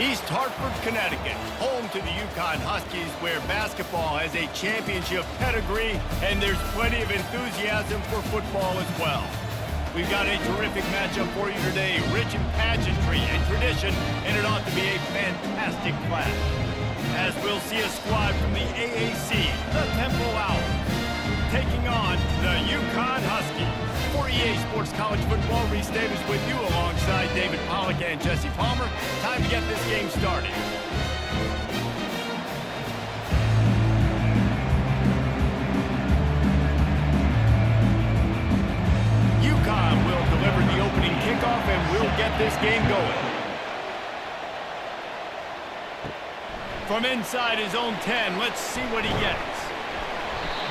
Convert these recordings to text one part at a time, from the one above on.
East Hartford, Connecticut, home to the UConn Huskies, where basketball has a championship pedigree, and there's plenty of enthusiasm for football as well. We've got a terrific matchup for you today, rich in pageantry and tradition, and it ought to be a fantastic clash. As we'll see a squad from the AAC, the Temple Owls, taking on the UConn Huskies. For EA Sports College Football, Reese Davis with you alongside David Pollack and Jesse Palmer. Time to get this game started. UConn will deliver the opening kickoff and we'll get this game going. From inside his own 10, let's see what he gets.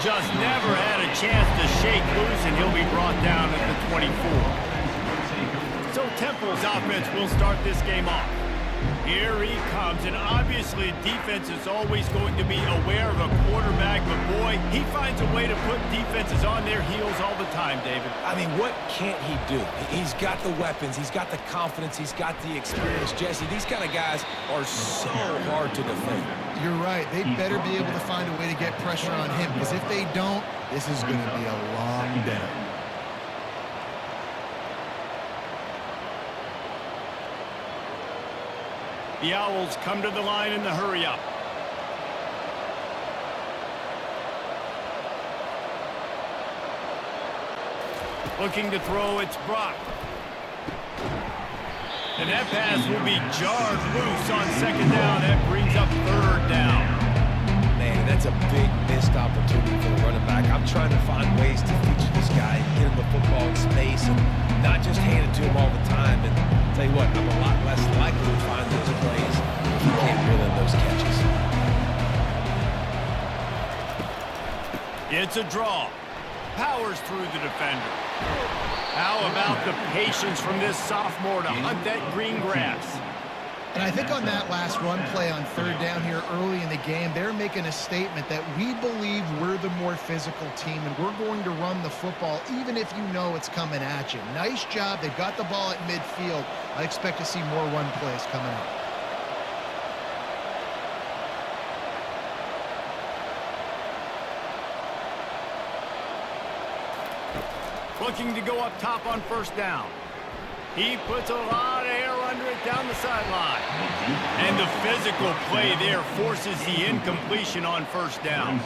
Just never had a chance to shake loose, and he'll be brought down at the 24. So Temple's offense will start this game off. Here he comes, and obviously defense is always going to be aware of a quarterback, but boy, he finds a way to put defenses on their heels all the time, David. I mean, what can't he do? He's got the weapons, he's got the confidence, he's got the experience. Jesse, these kind of guys are so hard to defend. You're right. They better be able to find a way to get pressure on him, because if they don't, this is going to be a long day. The Owls come to the line in the hurry-up. Looking to throw, it's Brock. And that pass will be jarred loose on second down. That brings up third down. Man, that's a big missed opportunity for the running back. I'm trying to find ways to feature this guy, get him the football in space, and not just hand it to him all the time. And tell you what, I'm a lot less likely to find those plays if you can't reel in those catches. It's a draw. Powers through the defender. How about the patience from this sophomore to hunt that green grass? And I think on that last run play on third down here early in the game, they're making a statement that we believe we're the more physical team and we're going to run the football even if you know it's coming at you. Nice job. They've got the ball at midfield. I expect to see more run plays coming up. Looking to go up top on first down. He puts a lot of air under it down the sideline. And the physical play there forces the incompletion on first down.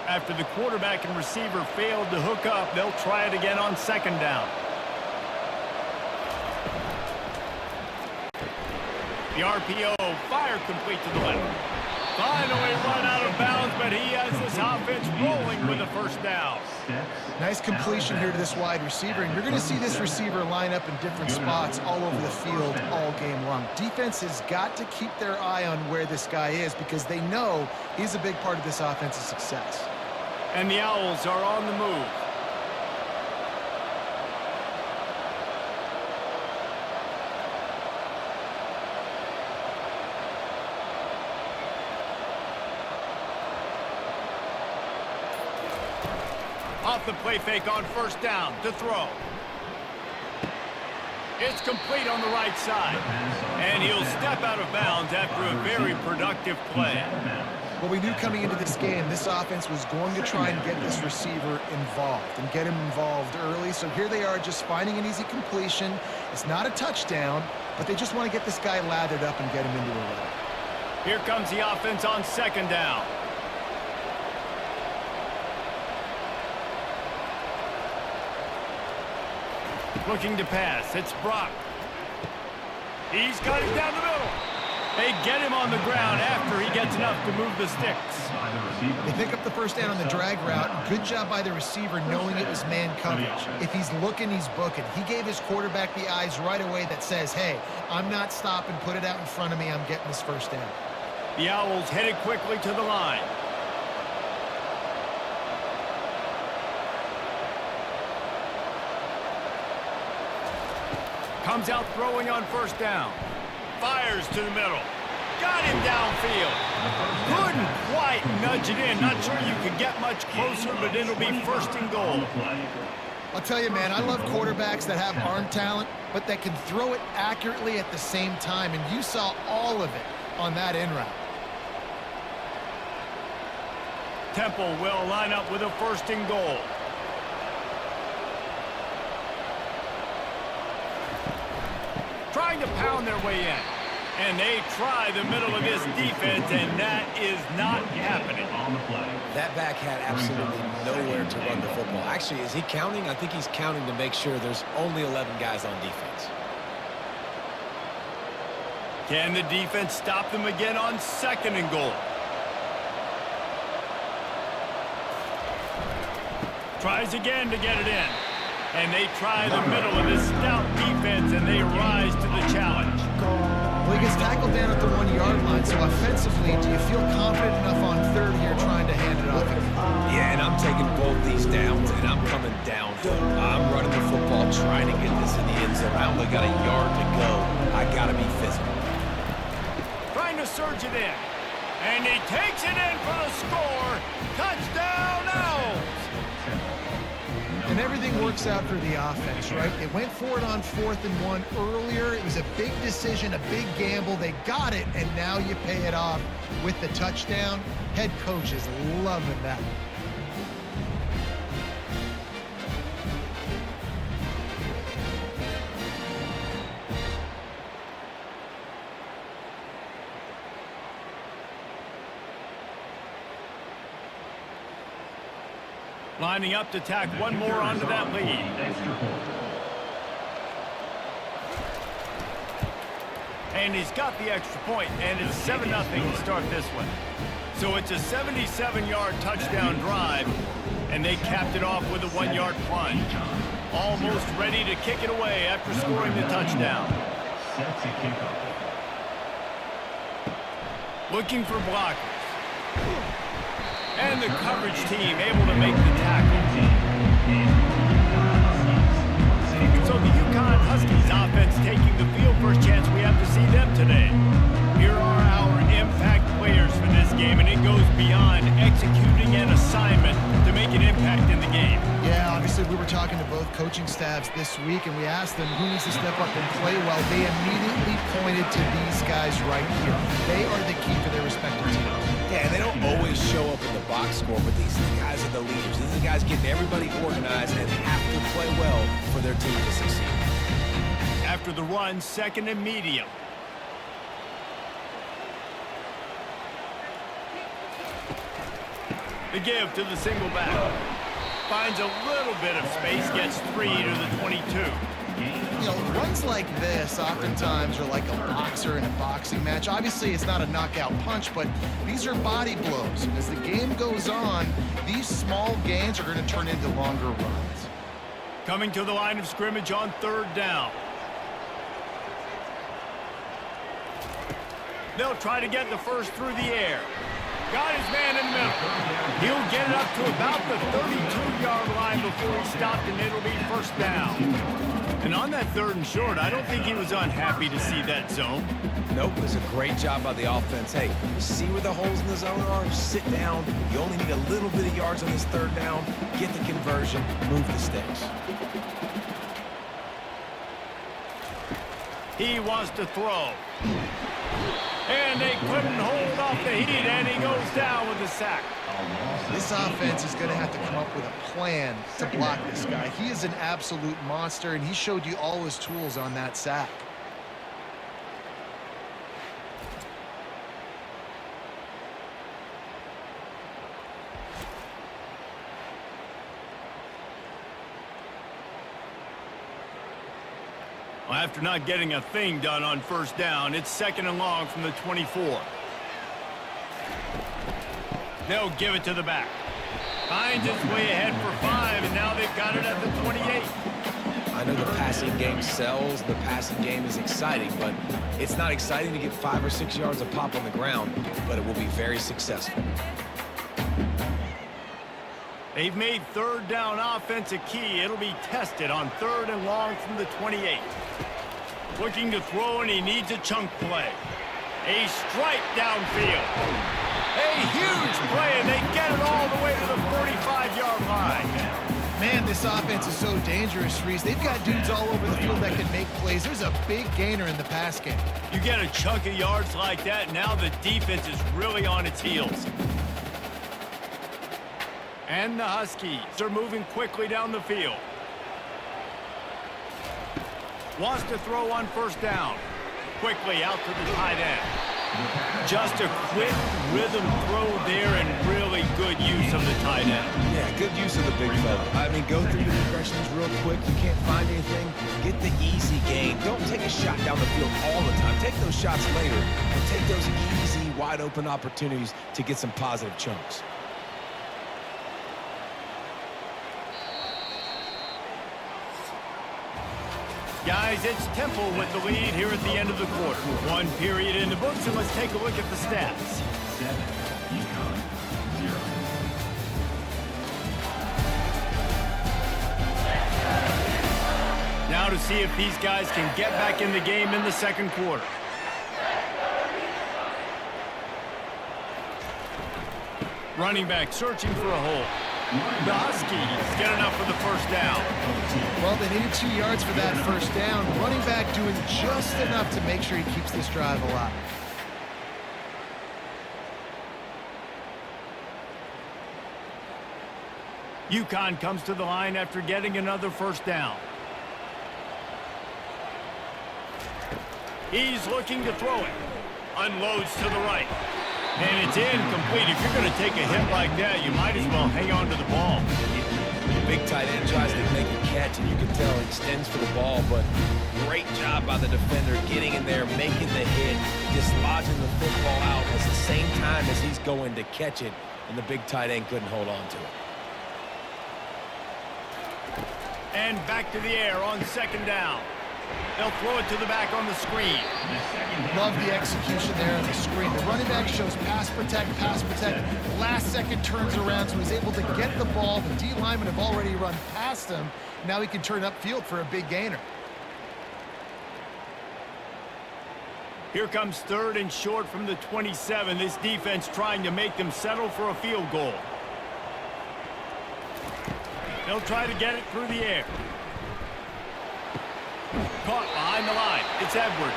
After the quarterback and receiver failed to hook up, they'll try it again on second down. The RPO, fire complete to the left. Finally run out of bounds, but he has this offense rolling with a first down. Nice completion here to this wide receiver, and you're going to see this receiver line up in different spots all over the field all game long. Defense has got to keep their eye on where this guy is because they know he's a big part of this offense's success. And the Owls are on the move. Off the play fake on first down to throw. It's complete on the right side. And he'll step out of bounds after a very productive play. Well, we knew coming into this game, this offense was going to try and get this receiver involved and get him involved early. So here they are just finding an easy completion. It's not a touchdown, but they just want to get this guy lathered up and get him into a run. Here comes the offense on second down. Looking to pass. It's Brock. He's got it down the middle. They get him on the ground after he gets enough to move the sticks. They pick up the first down on the drag route. Good job by the receiver knowing it was man coverage. If he's looking, he's booking. He gave his quarterback the eyes right away that says, hey, I'm not stopping. Put it out in front of me. I'm getting this first down. The Owls headed quickly to the line. Comes out throwing on first down. Fires to the middle. Got him downfield. Couldn't quite nudge it in. Not sure you could get much closer, but it'll be first and goal. I'll tell you, man, I love quarterbacks that have arm talent, but that can throw it accurately at the same time, and you saw all of it on that in route. Temple will line up with a first and goal. Trying to pound their way in. And they try the middle of this defense, and that is not happening. That back had absolutely nowhere to run the football. Actually, is he counting? I think he's counting to make sure there's only 11 guys on defense. Can the defense stop them again on second and goal? Tries again to get it in. And they try the middle of this stout defense, and they rise to the challenge. Well, he gets tackled down at the 1-yard line, so offensively, do you feel confident enough on third here trying to hand it off? Yeah, and I'm taking both these downs, and I'm coming down. I'm running the football, trying to get this in the end zone. I only got a yard to go. I got to be physical. Trying to surge it in. And he takes it in for the score. Touchdown, Owls! And everything works out for the offense, right? They went for it on 4th and 1 earlier. It was a big decision, a big gamble. They got it, and now you pay it off with the touchdown. Head coach is loving that. Lining up to tack one more onto that lead. And he's got the extra point, and it's 7-0 to start this one. So it's a 77-yard touchdown drive, and they capped it off with a 1-yard plunge. Almost ready to kick it away after scoring the touchdown. Looking for blockers. And the coverage team able to make the tackle. So the UConn Huskies offense taking the field. First chance we have to see them today. Here are our impact players for this game, and it goes beyond executing an assignment to make an impact in the game. Yeah, obviously we were talking to both coaching staffs this week, and we asked them who needs to step up and play well. They immediately pointed to these guys right here. They are the key for their respective teams. Yeah, and they don't always show up in the box score, but these guys are the leaders. These are the guys getting everybody organized and have to play well for their team to succeed. After the run, second and medium. The give to the single back. Finds a little bit of space, gets 3 to the 22. You know, runs like this oftentimes are like a boxer in a boxing match. Obviously, it's not a knockout punch, but these are body blows. And as the game goes on, these small gains are going to turn into longer runs. Coming to the line of scrimmage on 3rd down. They'll try to get the first through the air. Got his man in the middle. He'll get it up to about the 32-yard line before he stopped, and it'll be first down. And on that 3rd and short, I don't think he was unhappy to see that zone. Nope, it was a great job by the offense. Hey, see where the holes in the zone are? Sit down. You only need a little bit of yards on this 3rd down. Get the conversion. Move the sticks. He wants to throw. And they couldn't hold off the heat, and he goes down with the sack. This offense is going to have to come up with a plan to block this guy. He is an absolute monster, and he showed you all his tools on that sack. Well, after not getting a thing done on 1st down, it's 2nd and long from the 24. They'll give it to the back. Finds his way ahead for 5, and now they've got it at the 28. I know the passing game sells, the passing game is exciting, but it's not exciting to get 5 or 6 yards of pop on the ground, but it will be very successful. They've made 3rd down offense a key. It'll be tested on 3rd and long from the 28. Looking to throw, and he needs a chunk play. A strike downfield. A huge play, and they get it all the way to the 45-yard line. Man, this offense is so dangerous, Reese. They've got dudes all over the field that can make plays. There's a big gainer in the pass game. You get a chunk of yards like that, now the defense is really on its heels. And the Huskies are moving quickly down the field. Wants to throw on first down. Quickly out to the tight end. Just a quick rhythm throw there and really good use of the tight end. Yeah, good use of the big fella. I mean, go through your progressions real quick. You can't find anything. Get the easy gain. Don't take a shot down the field all the time. Take those shots later, but take those easy, wide-open opportunities to get some positive chunks. Guys, it's Temple with the lead here at the end of the quarter. One period in the books, and let's take a look at the stats. 7, UConn, 0. Now to see if these guys can get back in the game in the second quarter. Running back searching for a hole. The Huskies get enough for the first down. Well, they needed 2 yards for that first down. Running back doing just enough to make sure he keeps this drive alive. UConn comes to the line after getting another first down. He's looking to throw it. Unloads to the right. And it's incomplete. If you're going to take a hit like that, you might as well hang on to the ball. Big tight end tries to make a catch, and you can tell he extends for the ball, but great job by the defender getting in there, making the hit, dislodging the football out at the same time as he's going to catch it, and the big tight end couldn't hold on to it. And back to the air on second down. They'll throw it to the back on the screen. Love the execution there on the screen. The running back shows pass protect, last second turns around, so he's able to get the ball. The D linemen have already run past him. Now he can turn upfield for a big gainer. Here comes third and short from the 27. This defense trying to make them settle for a field goal. They'll try to get it through the air. Caught behind the line. It's Edwards.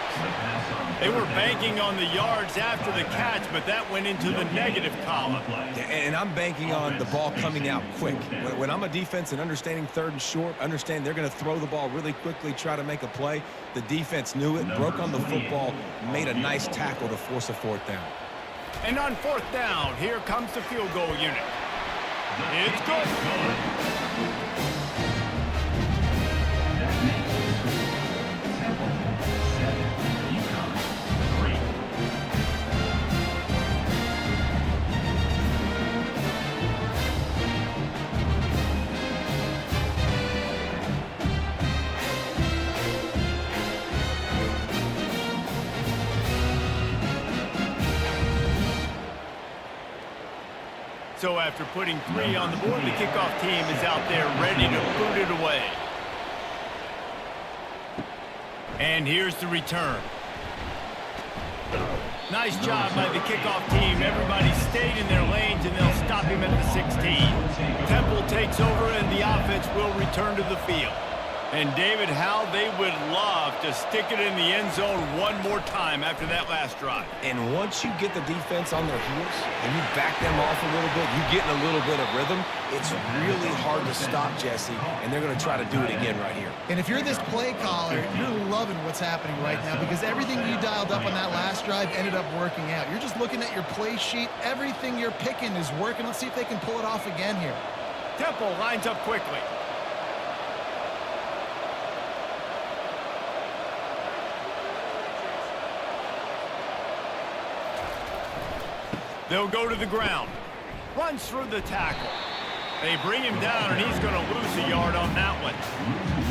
They were banking on the yards after the catch, but that went into the negative column. And I'm banking on the ball coming out quick. When I'm a defense and understanding third and short, understand they're going to throw the ball really quickly, try to make a play. The defense knew it, broke on the football, made a nice tackle to force a fourth down. And on fourth down, here comes the field goal unit. It's good. So after putting 3 on the board, the kickoff team is out there ready to boot it away. And here's the return. Nice job by the kickoff team. Everybody stayed in their lanes, and they'll stop him at the 16. Temple takes over, and the offense will return to the field. And David, how they would love to stick it in the end zone one more time after that last drive. And once you get the defense on their heels and you back them off a little bit, you get in a little bit of rhythm, it's really hard to stop Jesse, and they're going to try to do it again right here. And if you're this play caller, you're loving what's happening right now because everything you dialed up on that last drive ended up working out. You're just looking at your play sheet. Everything you're picking is working. Let's see if they can pull it off again here. Temple lines up quickly. They'll go to the ground. Runs through the tackle. They bring him down, and he's going to lose a yard on that one.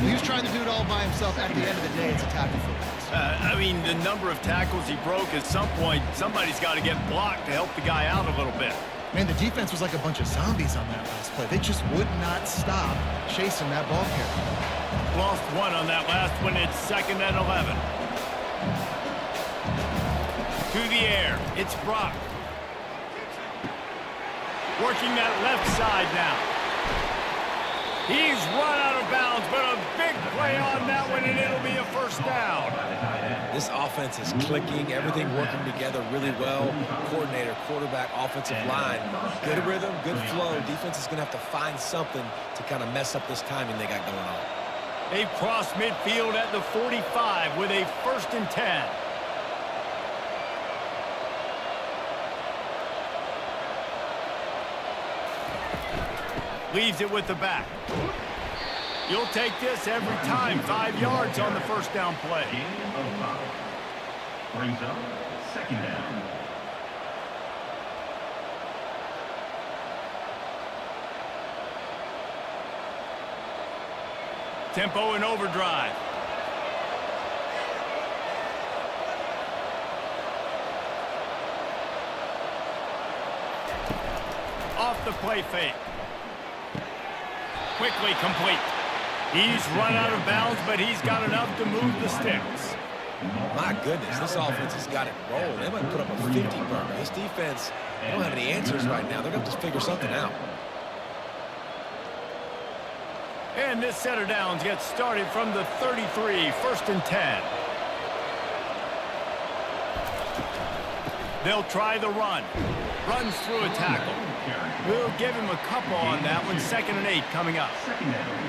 He was trying to do it all by himself. At the end of the day, it's a tackle for loss. I mean, the number of tackles he broke, at some point, somebody's got to get blocked to help the guy out a little bit. Man, the defense was like a bunch of zombies on that last play. They just would not stop chasing that ball carrier. Lost one on that last one. It's 2nd and 11. To the air. It's Brock. Working that left side now. He's run out of bounds, but a big play on that one, and it'll be a first down. This offense is clicking, everything working together really well. Coordinator, quarterback, offensive line. Good rhythm, good flow. Defense is going to have to find something to kind of mess up this timing they got going on. They've crossed midfield at the 45 with a 1st and 10. Leaves it with the back. You'll take this every time. 5 yards on the first down play. Brings up 2nd down. Tempo and overdrive. Off the play fake. Quickly complete. He's run out of bounds, but he's got enough to move the sticks. My goodness, this offense has got it rolling. They might put up a 50 burger. This defense, they don't have any answers right now. They're going to have to figure something out. And this set of downs gets started from the 33, 1st and 10. They'll try the run. Runs through a tackle. We'll give him a couple on that one. 2nd and 8 coming up.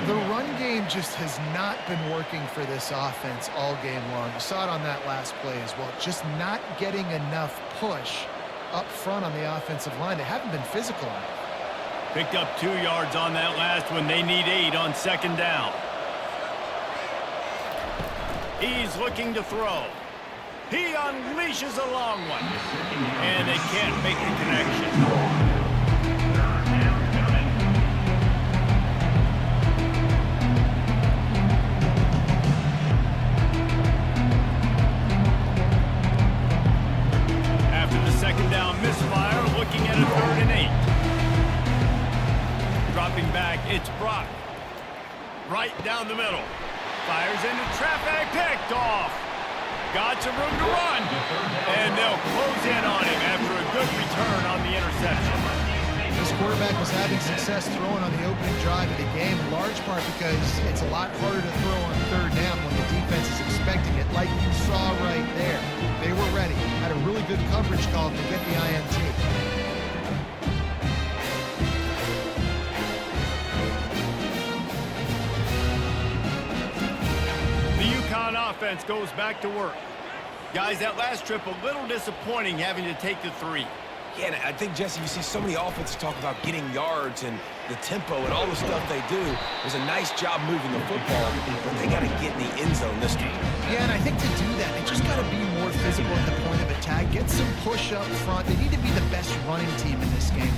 The run game just has not been working for this offense all game long. You saw it on that last play as well. Just not getting enough push up front on the offensive line. They haven't been physical enough. Picked up 2 yards on that last one. They need 8 on 2nd down. He's looking to throw. He unleashes a long one. And they can't make the connection. After the 2nd down misfire, looking at a 3rd and 8. Dropping back, it's Brock. Right down the middle. Fires into traffic, picked off. Got some room to run. And they'll close in on him after a good return on the interception. This quarterback was having success throwing on the opening drive of the game, in large part because it's a lot harder to throw on 3rd down when the defense is expecting it, like you saw right there. They were ready. Had a really good coverage call to get the INT. Offense goes back to work. Guys, that last trip a little disappointing having to take the 3. Yeah, and I think, Jesse, you see so many offenses talk about getting yards and the tempo and all the stuff they do. It was a nice job moving the football, but they got to get in the end zone this game. Yeah, and I think to do that, they just got to be more physical at the point of attack, get some push up front. They need to be the best running team in this game.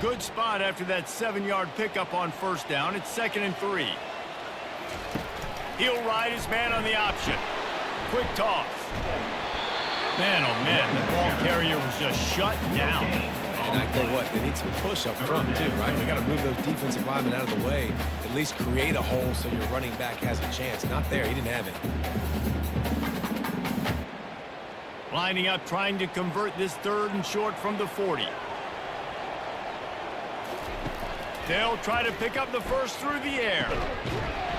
Good spot after that 7-yard pickup on 1st down. It's 2nd and 3. He'll ride his man on the option. Quick toss. Man, oh man, the ball carrier was just shut down. And I tell you what, they need some push up front too, right? They got to move those defensive linemen out of the way, at least create a hole so your running back has a chance. Not there, he didn't have it. Lining up, trying to convert this 3rd and short from the 40. They'll try to pick up the first through the air.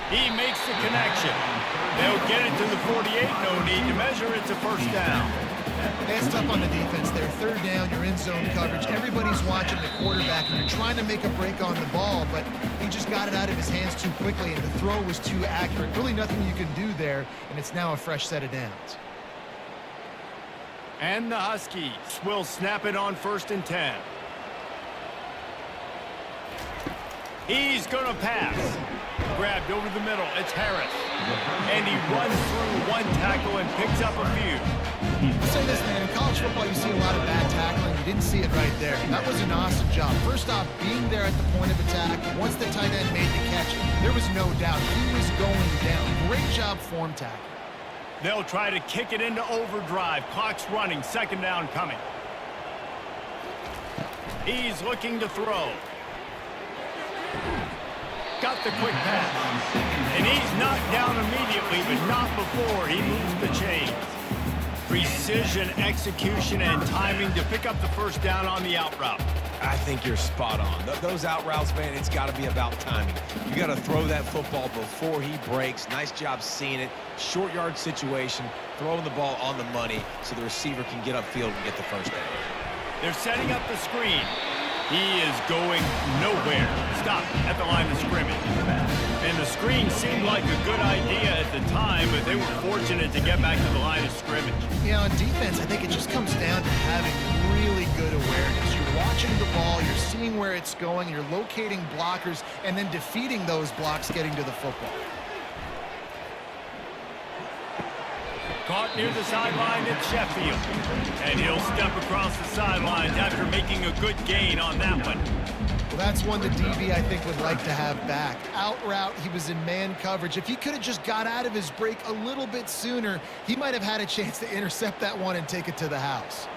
He makes the connection. They'll get it to the 48. No need to measure. It's a 1st down. That's tough on the defense there. 3rd down, you're in zone coverage. Everybody's watching the quarterback, and you're trying to make a break on the ball, but he just got it out of his hands too quickly, and the throw was too accurate. Really nothing you can do there, and it's now a fresh set of downs. And the Huskies will snap it on 1st and 10. He's going to pass. Grabbed over the middle. It's Harris. And he runs through one tackle and picks up a few. I'll say this, man. In college football, you see a lot of bad tackling. You didn't see it right there. That was an awesome job. First off, being there at the point of attack. Once the tight end made the catch, there was no doubt he was going down. Great job form tackling. They'll try to kick it into overdrive. Clock's running. 2nd down coming. He's looking to throw. Got the quick pass. And he's knocked down immediately, but not before he moves the chains. Precision, execution, and timing to pick up the first down on the out route. I think you're spot on. Those out routes, man, it's got to be about timing. You got to throw that football before he breaks. Nice job seeing it. Short yard situation, throwing the ball on the money so the receiver can get upfield and get the first down. They're setting up the screen. He is going nowhere. Stop at the line of scrimmage. And the screen seemed like a good idea at the time, but they were fortunate to get back to the line of scrimmage. Yeah, on defense, I think it just comes down to having really good awareness. You're watching the ball, you're seeing where it's going, you're locating blockers, and then defeating those blocks getting to the football. Caught near the sideline at Sheffield. And he'll step across the sidelines after making a good gain on that one. Well, that's one the DB, I think, would like to have back. Out route, he was in man coverage. If he could have just got out of his break a little bit sooner, he might have had a chance to intercept that one and take it to the house.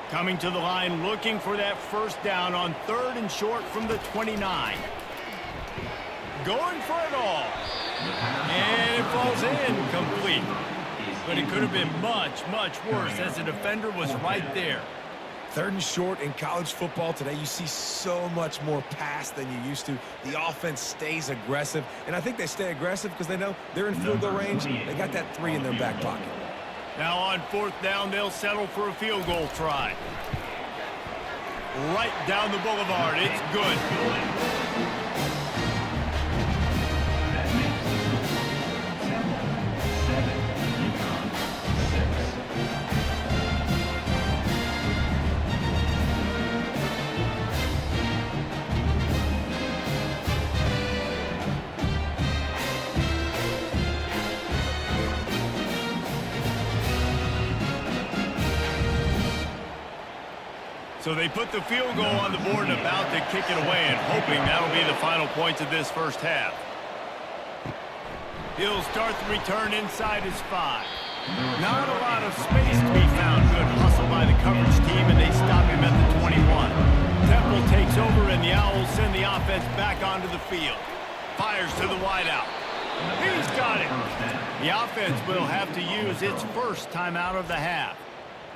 Coming to the line, looking for that first down on 3rd and short from the 29. Going for it all. And it falls in, complete. But it could have been much, much worse as the defender was right there. 3rd and short in college football today, you see so much more pass than you used to. The offense stays aggressive, and I think they stay aggressive because they know they're in field goal range. They got that 3 in their back pocket. Now on 4th down, they'll settle for a field goal try. Right down the boulevard. It's good. So they put the field goal on the board and about to kick it away and hoping that'll be the final points of this first half. He'll start the return inside his 5. Not a lot of space to be found. Good hustle by the coverage team, and they stop him at the 21. Temple takes over, and the Owls send the offense back onto the field. Fires to the wideout. He's got it. The offense will have to use its first timeout of the half.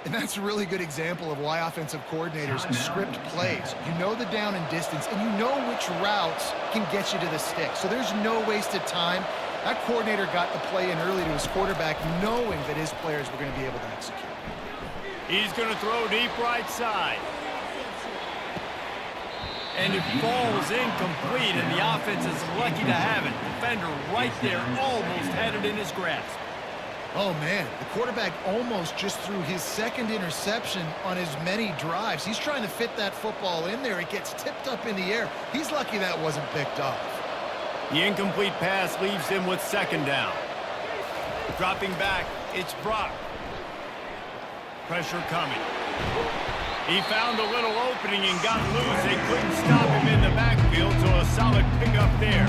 And that's a really good example of why offensive coordinators script plays. You know the down and distance, and you know which routes can get you to the stick. So there's no wasted time. That coordinator got the play in early to his quarterback, knowing that his players were going to be able to execute. He's going to throw deep right side. And it falls incomplete, and the offense is lucky to have it. Defender right there, almost had it in his grasp. Oh, man, the quarterback almost just threw his 2nd interception on as many drives. He's trying to fit that football in there. It gets tipped up in the air. He's lucky that wasn't picked off. The incomplete pass leaves him with 2nd down. Dropping back, it's Brock. Pressure coming. He found a little opening and got loose. They couldn't stop him in the backfield, so a solid pickup there.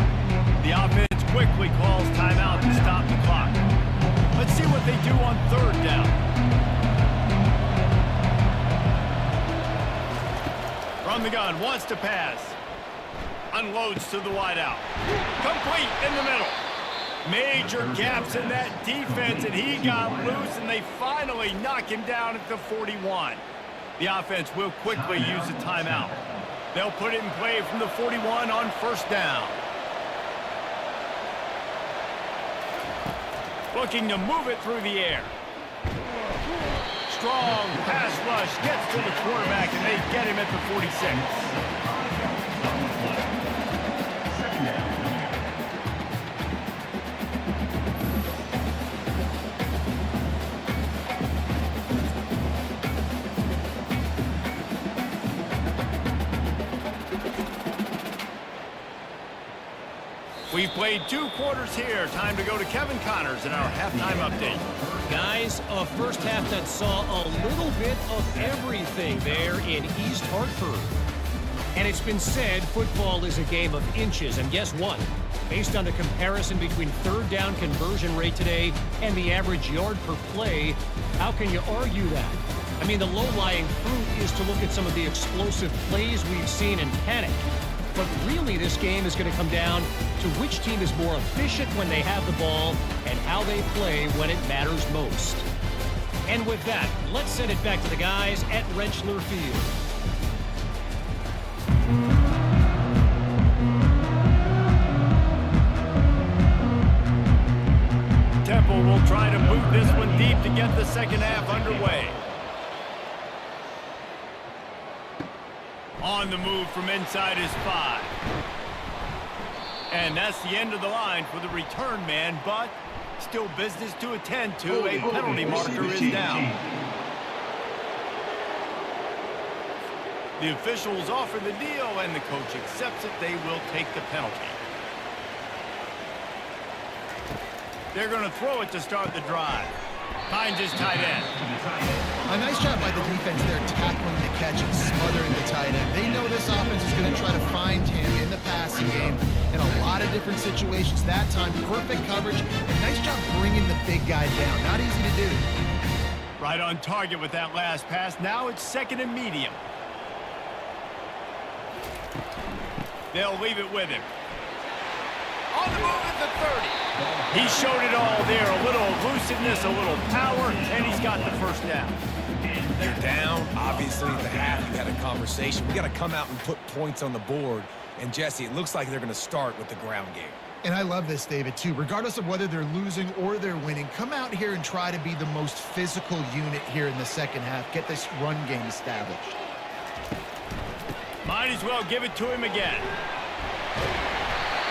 The offense quickly calls timeout to stop the clock. Let's see what they do on 3rd down. From the gun, wants to pass. Unloads to the wideout. Complete in the middle. Major gaps in that defense, and he got loose, and they finally knock him down at the 41. The offense will quickly use a timeout. They'll put it in play from the 41 on 1st down. Looking to move it through the air. Strong pass rush gets to the quarterback, and they get him at the 46. We've played 2 quarters here. Time to go to Kevin Connors in our halftime update. Guys, a first half that saw a little bit of everything there in East Hartford. And it's been said football is a game of inches. And guess what? Based on the comparison between 3rd down conversion rate today and the average yard per play, how can you argue that? I mean, the low-lying fruit is to look at some of the explosive plays we've seen and panic. But really, this game is going to come down to which team is more efficient when they have the ball and how they play when it matters most. And with that, let's send it back to the guys at Rentschler Field. Temple will try to boot this one deep to get the second half underway. On the move from inside his 5. And that's the end of the line for the return man, but still business to attend to. A penalty marker is down. The officials offer the deal, and the coach accepts it. They will take the penalty. They're going to throw it to start the drive. Finds his tight end. A nice job by the defense there, tackling the catch and smothering the tight end. They know this offense is going to try to find him in the passing game in a lot of different situations. That time, perfect coverage, and nice job bringing the big guy down. Not easy to do. Right on target with that last pass. Now it's second and medium. They'll leave it with him. On the move at the 30. He showed it all there. A little elusiveness, a little power, and he's got the first down. They're down. Obviously, at the half, you had a conversation. We got to come out and put points on the board. And, Jesse, it looks like they're going to start with the ground game. And I love this, David, too. Regardless of whether they're losing or they're winning, come out here and try to be the most physical unit here in the second half. Get this run game established. Might as well give it to him again.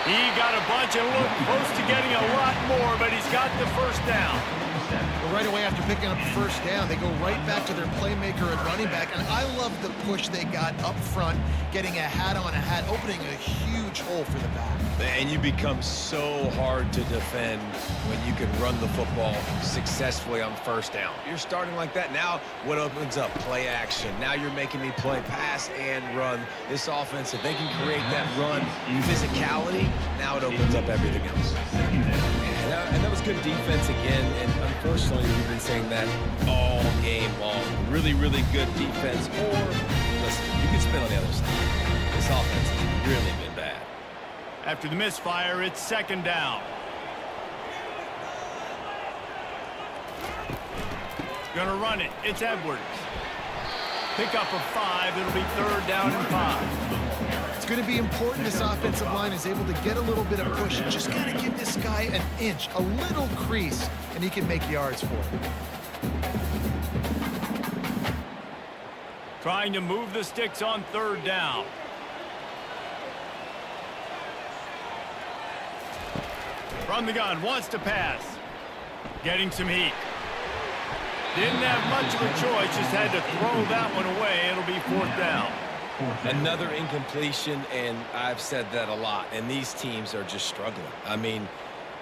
He got a bunch and looked close to getting a lot more, but he's got the first down. Well, right away after picking up the first down, they go right back to their playmaker at running back. And I love the push they got up front, getting a hat on a hat, opening a huge hole for the back. And you become so hard to defend when you can run the football successfully on first down. You're starting like that. Now what opens up? Play action. Now you're making me play pass and run. This offense, if they can create that run physicality, now it opens up everything else. And that was good defense again. And unfortunately, we've been saying that all game long. Really, really good defense. Or, listen, you can spin on the other side. This offense has really been bad. After the misfire, it's second down. Gonna run it. It's Edwards. Pick up a 5. It'll be third down and 5. It's going to be important this offensive line is able to get a little bit of push. You just got to give this guy an inch, a little crease, and he can make yards for it. Trying to move the sticks on third down. From the gun, wants to pass. Getting some heat. Didn't have much of a choice, just had to throw that one away. It'll be fourth down. Another incompletion, and I've said that a lot, and these teams are just struggling. I mean,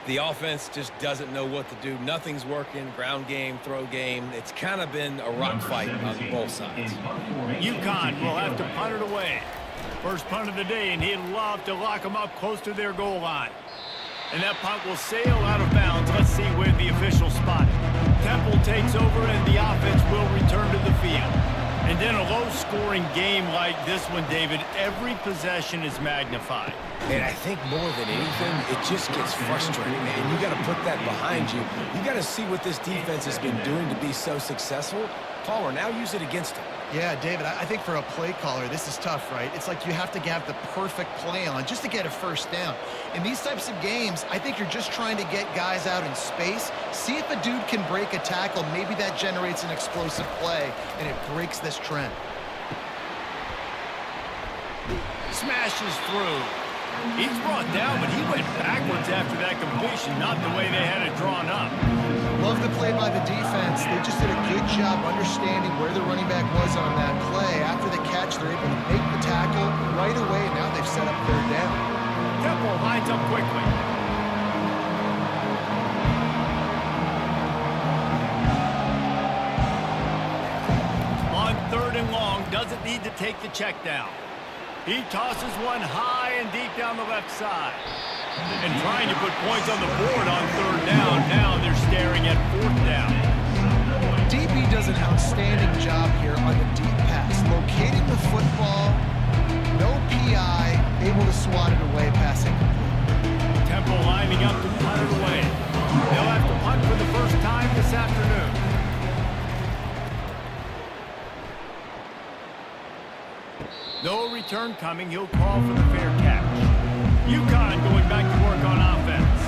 the offense just doesn't know what to do. Nothing's working. Ground game, throw game. It's kind of been a rock fight on both sides. UConn will have to punt it away. First punt of the day, and he'd love to lock them up close to their goal line. And that punt will sail out of bounds. Let's see where the official spot. Temple takes over, and the offense will return to the field. And in a low-scoring game like this one, David, every possession is magnified. And I think more than anything, it just gets frustrating, man. You got to put that behind you. You got to see what this defense has been doing to be so successful. Palmer, now use it against them. Yeah, David, I think for a play caller, this is tough, right? It's like you have to have the perfect play on just to get a first down. In these types of games, I think you're just trying to get guys out in space, see if a dude can break a tackle. Maybe that generates an explosive play, and it breaks this trend. Smashes through. He's brought down, but he went backwards after that completion, not the way they had it drawn up. Love the play by the defense. They just did a good job understanding where the running back was on that play. After the catch, they're able to make the tackle right away, and now they've set up third down. Temple lines up quickly. On third and long, doesn't need to take the check down. He tosses one high and deep down the left side. And trying to put points on the board on third down. Now they're staring at fourth down. DB does an outstanding job here on the deep pass. Locating the football, no PI. able to swat it away, pass incomplete. Temple lining up to punt it away. They'll have to punt for the first time this afternoon. No return coming. He'll call for the fair catch. UConn going back to work on offense.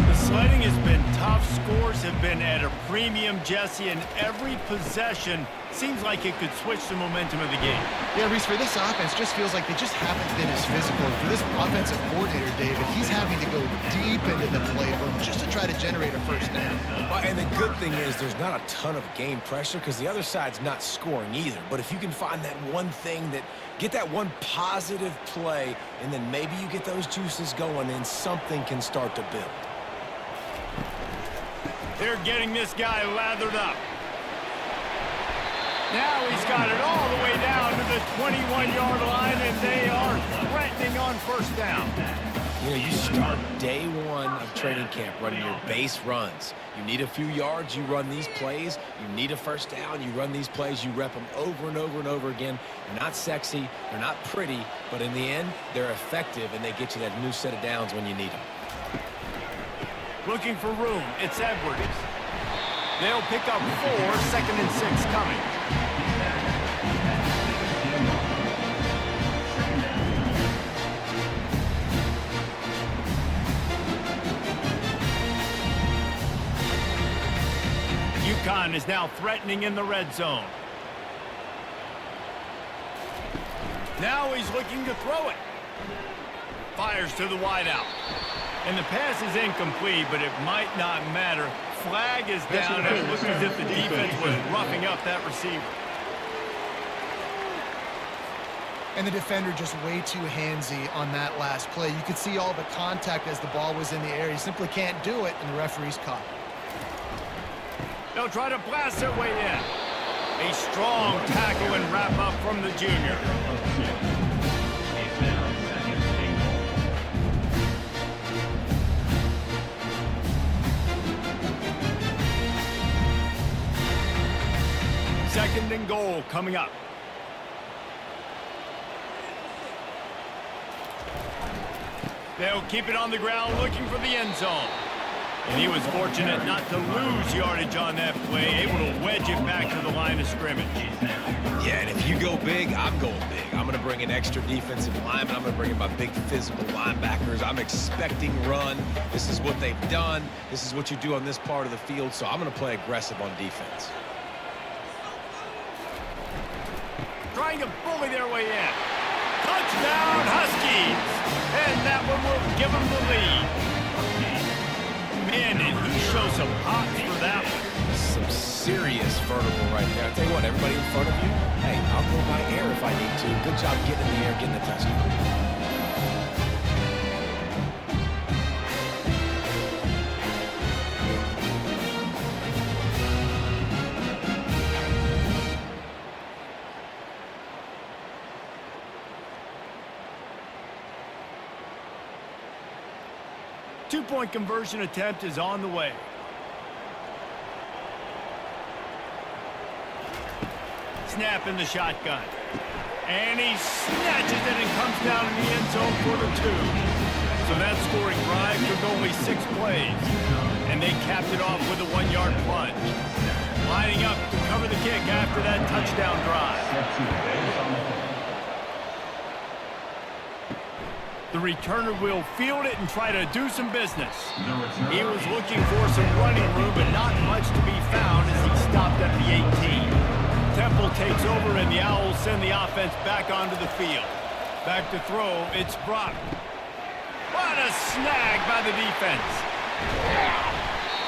The sledding has been tough. Scores have been at a premium, Jesse, and every possession seems like it could switch the momentum of the game. Yeah, Reese, for this offense, just feels like they just haven't been as physical. For this offensive coordinator, David, he's having to go deep into the playbook just to try to generate a first down. Well, and the good thing is there's not a ton of game pressure because the other side's not scoring either. But if you can find that one thing that get that one positive play, and then maybe you get those juices going, and something can start to build. They're getting this guy lathered up. Now he's got it all the way down to the 21-yard line, and they are threatening on first down. You know, you start day one of training camp running your base runs. You need a few yards, you run these plays. You need a first down, you run these plays. You rep them over and over and over again. They're not sexy, they're not pretty, but in the end, they're effective, and they get you that new set of downs when you need them. Looking for room. It's Edwards. They'll pick up 4, 2nd and 6 coming. UConn is now threatening in the red zone. Now he's looking to throw it. Fires to the wideout. And the pass is incomplete, but it might not matter. Flag is down, and it looks as if the defense was roughing up that receiver. And the defender just way too handsy on that last play. You could see all the contact as the ball was in the air. He simply can't do it, and the referee's caught. They'll try to blast their way in. A strong tackle and wrap up from the junior. Second and goal coming up. They'll keep it on the ground looking for the end zone. And he was fortunate not to lose yardage on that play, able to wedge it back to the line of scrimmage. Yeah, and if you go big, I'm going big. I'm going to bring in extra defensive linemen. I'm going to bring in my big physical linebackers. I'm expecting run. This is what they've done. This is what you do on this part of the field, so I'm going to play aggressive on defense. Trying to bully their way in. Touchdown, Huskies! And that one will give them the lead. Man, did he show some hops for that one. Some serious vertical right there. I tell you what, everybody in front of you, hey, I'll go by air if I need to. Good job getting in the air, getting the touchdown. 2-point conversion attempt is on the way. Snap in the shotgun. And he snatches it and comes down in the end zone for the 2. So that scoring drive took only 6 plays. And they capped it off with a 1-yard plunge. Lining up to cover the kick after that touchdown drive. The returner will field it and try to do some business. He was looking for some running room, but not much to be found as he stopped at the 18. Temple takes over, and the Owls send the offense back onto the field. Back to throw, it's Brock. What a snag by the defense.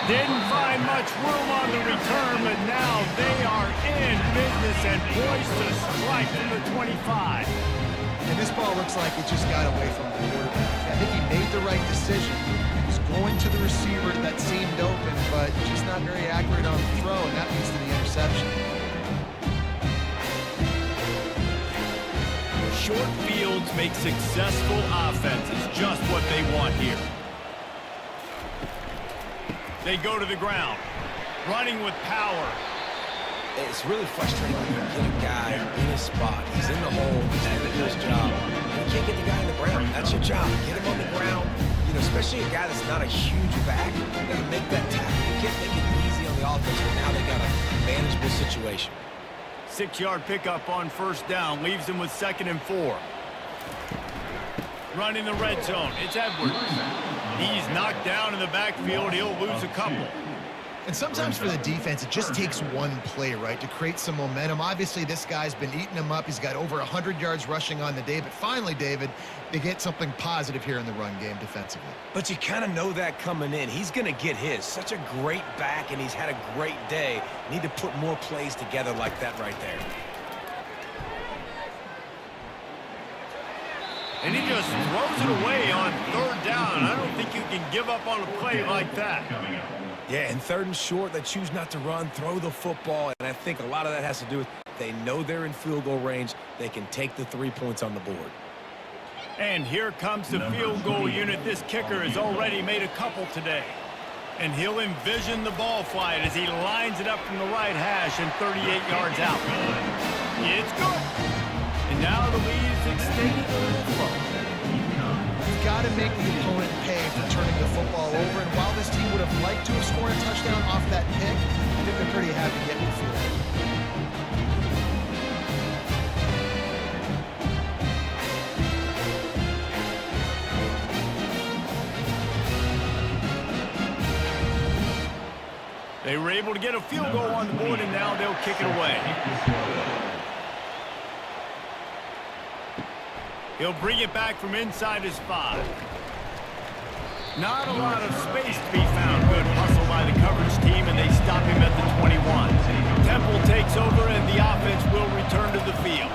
Didn't find much room on the return, but now they are in business and poised to strike from the 25. And this ball looks like it just got away from the quarterback. I think he made the right decision. He was going to the receiver that seemed open, but just not very accurate on the throw, and that leads to the interception. Short fields make successful offenses, just what they want here. They go to the ground, running with power. It's really frustrating when you get a guy in a spot. He's in the hole, he's going to do his job. You can't get the guy on the ground. That's your job. Get him on the ground. You know, especially a guy that's not a huge back. You got to make that tackle. You can't make it easy on the offense, but now they got a manageable situation. 6-yard pickup on first down leaves them with 2nd and 4. Running the red zone. It's Edwards. He's knocked down in the backfield. He'll lose a couple. And sometimes for the defense, it just takes one play, right, to create some momentum. Obviously, this guy's been eating them up. He's got over 100 yards rushing on the day. But finally, David, they get something positive here in the run game defensively. But you kind of know that coming in. He's going to get his. Such a great back, and he's had a great day. Need to put more plays together like that right there. And he just throws it away on 3rd down. I don't think you can give up on a play like that. Yeah, and 3rd and short, they choose not to run, throw the football, and I think a lot of that has to do with they know they're in field goal range. They can take the 3 points on the board. And here comes the field goal unit. This kicker has already made a couple today. And he'll envision the ball flight as he lines it up from the right hash and 38 yards out. It's good. And now the lead is extended a little further. You've got to make the opponent pay for turning the football over. And while this team would have liked to have scored a touchdown off that pick, I think they're pretty happy getting the field. They were able to get a field goal on the board, and now they'll kick it away. He'll bring it back from inside his 5. Not a lot of space to be found. Good hustle by the coverage team, and they stop him at the 21. Temple takes over, and the offense will return to the field.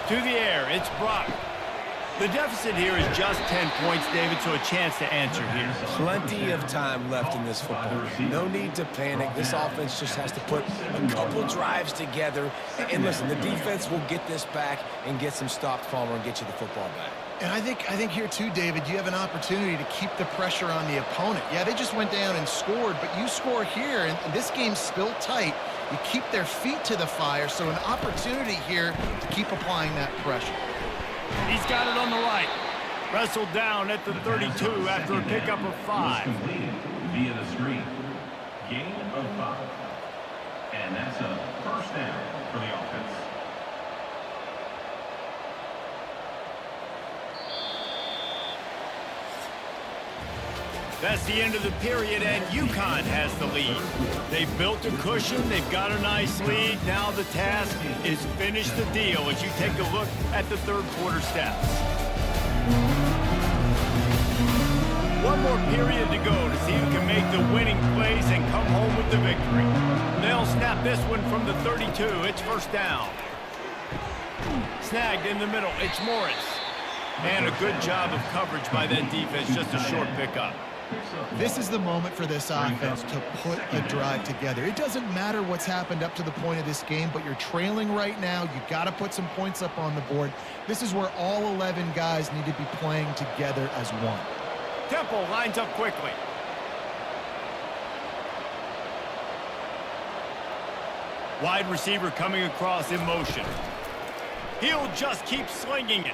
To the air, it's Brock. The deficit here is just 10 points, David, so a chance to answer here. Plenty of time left in this football game. No need to panic. This offense just has to put a couple drives together. And listen, the defense will get this back and get some stops, Palmer, and get you the football back. And I think here too, David, you have an opportunity to keep the pressure on the opponent. Yeah, they just went down and scored, but you score here, and this game's still tight. You keep their feet to the fire, so an opportunity here to keep applying that pressure. He's got it on the right. Wrestled down at the 32 after a pickup of 5. Via the screen. Gain of 5. And that's a first down for the offense. That's the end of the period, and UConn has the lead. They've built a cushion. They've got a nice lead. Now the task is finish the deal as you take a look at the 3rd quarter stats. One more period to go to see who can make the winning plays and come home with the victory. They'll snap this one from the 32. It's first down. Snagged in the middle. It's Morris. And a good job of coverage by that defense. Just a short pickup. This is the moment for this offense to put a drive together. It doesn't matter what's happened up to the point of this game, but you're trailing right now. You got to put some points up on the board. This is where all 11 guys need to be playing together as one. Temple lines up quickly. Wide receiver coming across in motion. He'll just keep slinging it.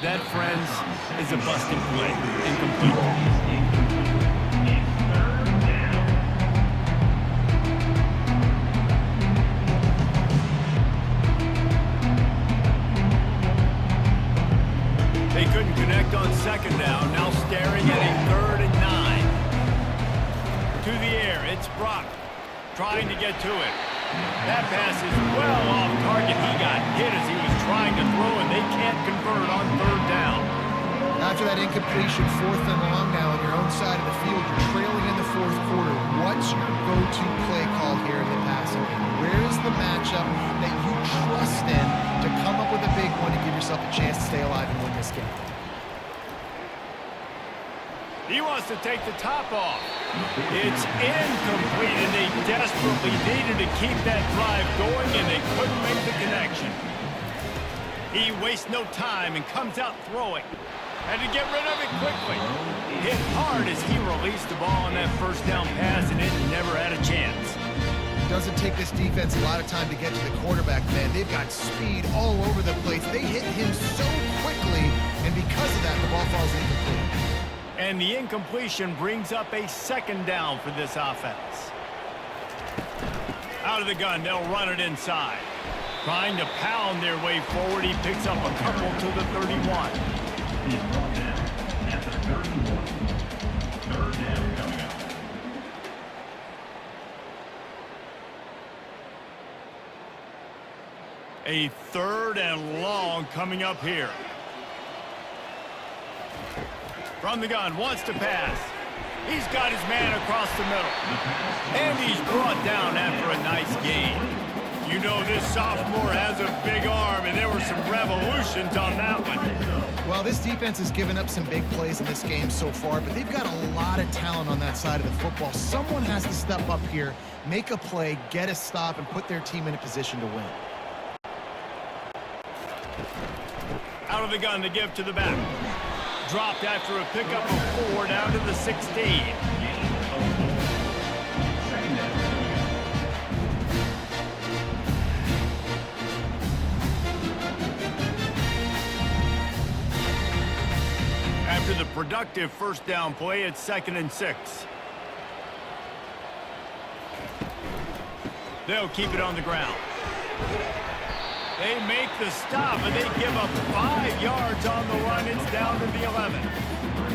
That, friends, is a busted play. Incomplete. They couldn't connect on 2nd down. Now staring at a 3rd and 9. To the air, it's Brock trying to get to it. That pass is well off target. He got hit as he was trying to throw, and they can't convert on 3rd down. After that incompletion, 4th and long now on your own side of the field, you're trailing in the 4th quarter. What's your go-to play call here in the passing game? Where is the matchup that you trust in to come up with a big one to give yourself a chance to stay alive and win this game? He wants to take the top off. It's incomplete, and they desperately needed to keep that drive going, and they couldn't make the connection. He wastes no time and comes out throwing. Had to get rid of it quickly. Hit hard as he released the ball on that first down pass, and it never had a chance. doesn't take this defense a lot of time to get to the quarterback, man. They've got speed all over the place. They hit him so quickly, and because of that, the ball falls incomplete. And the incompletion brings up a second down for this offense. Out of the gun, they'll run it inside. Trying to pound their way forward, he picks up a couple to the 31. He's brought down at the 31. Third down coming up. A third and long coming up here. From the gun, wants to pass. He's got his man across the middle. And he's brought down after a nice gain. You know this sophomore has a big arm, and there were some revolutions on that one. Well, this defense has given up some big plays in this game so far, but they've got a lot of talent on that side of the football. Someone has to step up here, make a play, get a stop, and put their team in a position to win. Out of the gun to give to the back. Dropped after a pickup of 4 down to the 16. After the productive first down play, it's 2nd and 6. They'll keep it on the ground. They make the stop, and they give up 5 yards on the run. It's down to the 11.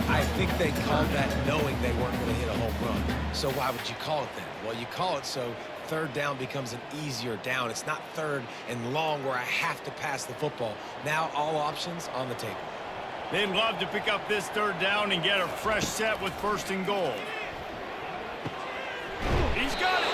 I think they called that knowing they weren't going to hit a home run. So why would you call it then? Well, you call it so third down becomes an easier down. It's not third and long where I have to pass the football. Now all options on the table. They'd love to pick up this third down and get a fresh set with 1st and goal. He's got it.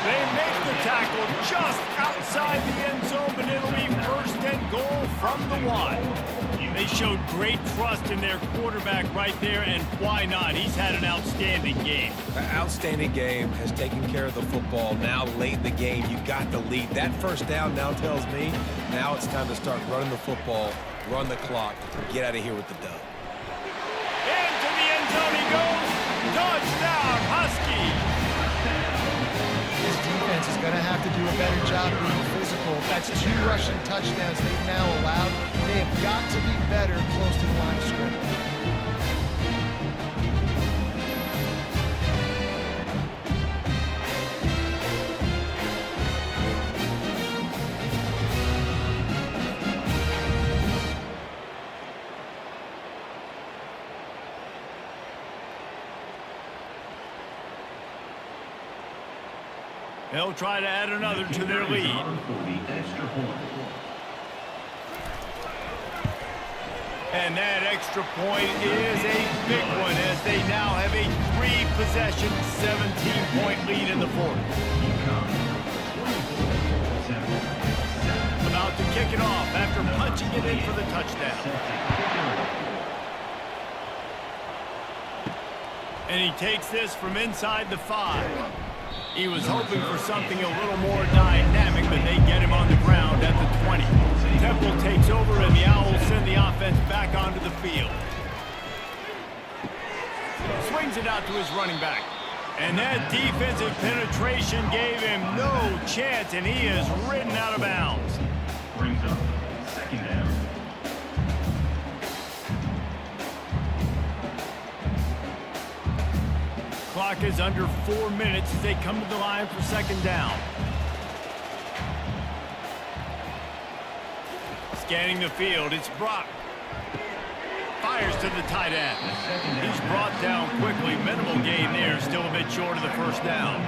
They make the tackle just outside the end zone, but it'll be 1st and goal from the 1. They showed great trust in their quarterback right there, and why not? He's had an outstanding game. An outstanding game, has taken care of the football. Now late in the game, you got the lead. That first down now tells me now it's time to start running the football, run the clock, get out of here with the dub. Into the end zone he goes. Touchdown, Husky. This defense is going to have to do a better job being physical. That's 2 rushing touchdowns they've now allowed. They have got to be better close to the line of scrimmage. They'll try to add another to their lead. And that extra point is a big one as they now have a 3-possession, 17-point lead in the 4th. About to kick it off after punching it in for the touchdown. And he takes this from inside the 5. He was hoping for something a little more dynamic, but they get him on the ground at the 20. Temple takes over, and the Owls send the offense back onto the field. Swings it out to his running back. And that defensive penetration gave him no chance, and he is ridden out of bounds. Brings up 2nd down. Clock is under 4 minutes as they come to the line for 2nd down. Scanning the field, it's Brock. Fires to the tight end. He's brought down quickly. Minimal gain there, still a bit short of the 1st down.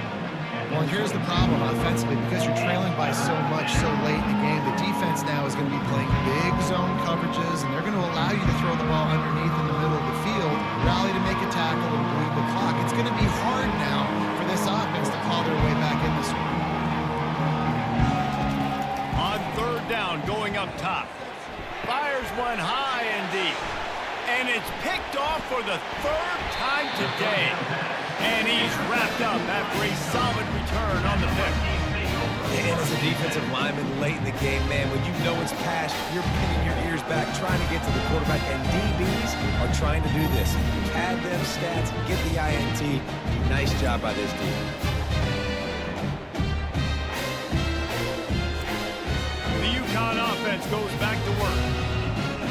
Well, here's the problem offensively. Because you're trailing by so much so late in the game, the defense now is going to be playing big zone coverages, and they're going to allow you to throw the ball underneath in the middle of the field, rally to make a tackle, and bleed the clock. It's going to be hard now for this offense to claw their way back in this one. On 3rd down, going up top. Fires one high and deep. And it's picked off for the 3rd time today. And he's wrapped up after a solid return on the pick. And as a defensive lineman late in the game, man, when you know it's past, you're pinning your ears back, trying to get to the quarterback, and DBs are trying to do this. Pad them stats, get the INT. Nice job by this defense. defense goes back to work.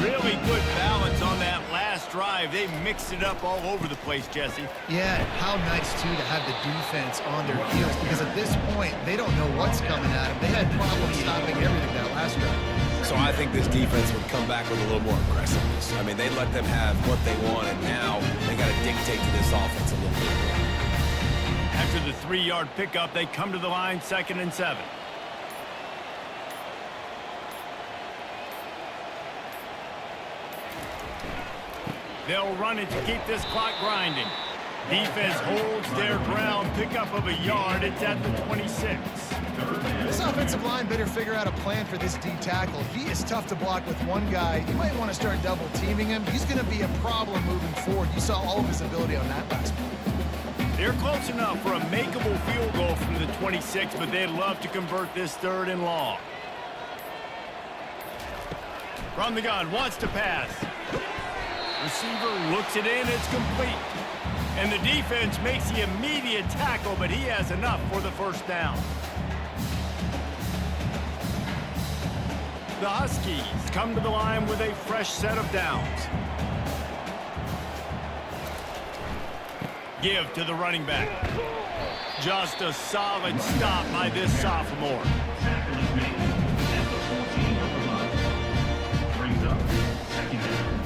Really good balance on that last drive. They mixed it up all over the place, Jesse. Yeah, how nice, too, to have the defense on their heels, because at this point, they don't know what's coming at them. They had problems stopping everything that last drive. So I think this defense would come back with a little more aggressiveness. I mean, they let them have what they want, and now they got to dictate to this offense a little bit more. After the 3-yard pickup, they come to the line, 2nd and 7. They'll run it to keep this clock grinding. Defense holds their ground, pickup of a yard. It's at the 26. This offensive line better figure out a plan for this D tackle. He is tough to block with one guy. You might want to start double teaming him. He's going to be a problem moving forward. You saw all of his ability on that last play. They're close enough for a makeable field goal from the 26, but they'd love to convert this 3rd and long. From the gun, wants to pass. Receiver looks it in, it's complete. And the defense makes the immediate tackle, but he has enough for the 1st down. The Huskies come to the line with a fresh set of downs. Give to the running back. Just a solid stop by this sophomore. Tackle is made at the 14-yard line. Brings up 2nd down.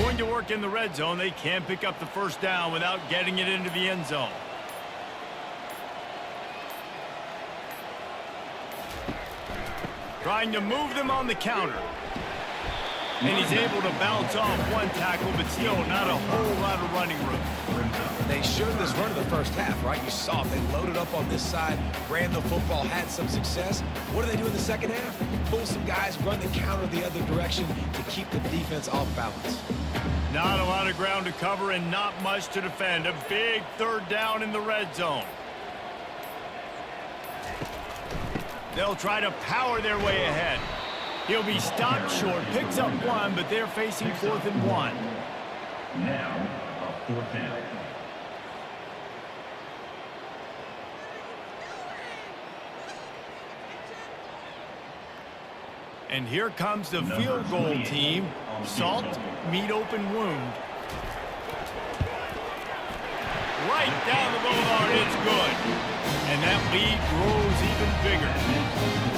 Going to work in the red zone, they can't pick up the 1st down without getting it into the end zone. Trying to move them on the counter. And he's able to bounce off one tackle, but still not a whole lot of running room. They showed this run in the 1st half, right? You saw it. They loaded up on this side, ran the football, had some success. What do they do in the 2nd half? Pull some guys, run the counter the other direction to keep the defense off balance. Not a lot of ground to cover and not much to defend. A big 3rd down in the red zone. They'll try to power their way ahead. He'll be stopped short, picks up 1, but they're facing 4th and 1. Now, a 4th down. And here comes the field goal team. Salt, meet open wound. Right down the boulevard, it's good. And that lead grows even bigger.